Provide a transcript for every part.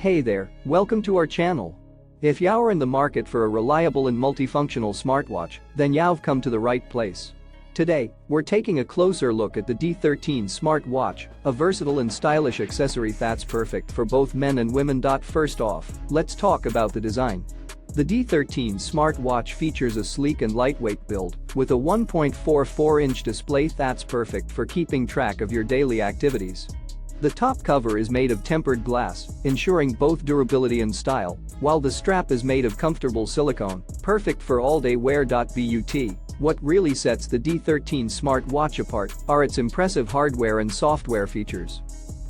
Hey there, welcome to our channel. If you're in the market for a reliable and multifunctional smartwatch, then you've come to the right place. Today, we're taking a closer look at the D13 smartwatch, a versatile and stylish accessory that's perfect for both men and women. First off, let's talk about the design. The D13 smartwatch features a sleek and lightweight build with a 1.44-inch display that's perfect for keeping track of your daily activities. The top cover is made of tempered glass, ensuring both durability and style, while the strap is made of comfortable silicone, perfect for all-day wear. But what really sets the D13 smartwatch apart are its impressive hardware and software features.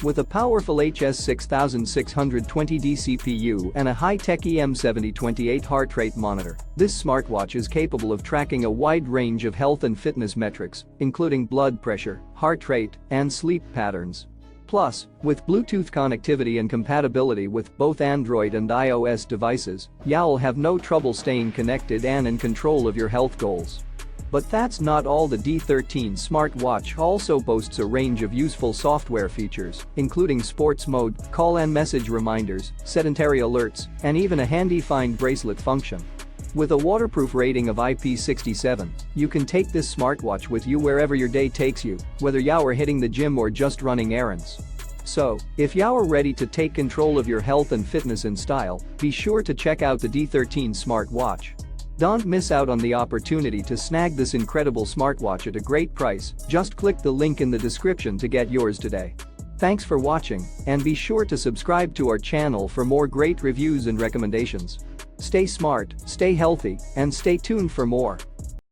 With a powerful HS6620D CPU and a high-tech EM7028 heart rate monitor, this smartwatch is capable of tracking a wide range of health and fitness metrics, including blood pressure, heart rate, and sleep patterns. Plus, with Bluetooth connectivity and compatibility with both Android and iOS devices, you'll have no trouble staying connected and in control of your health goals. But that's not all. The D13 smartwatch also boasts a range of useful software features, including sports mode, call and message reminders, sedentary alerts, and even a handy find bracelet function. With a waterproof rating of IP67, you can take this smartwatch with you wherever your day takes you, whether you're hitting the gym or just running errands. So, if you're ready to take control of your health and fitness in style, be sure to check out the D13 smartwatch. Don't miss out on the opportunity to snag this incredible smartwatch at a great price. Just click the link in the description to get yours today. Thanks for watching, and be sure to subscribe to our channel for more great reviews and recommendations. Stay smart, stay healthy, and stay tuned for more.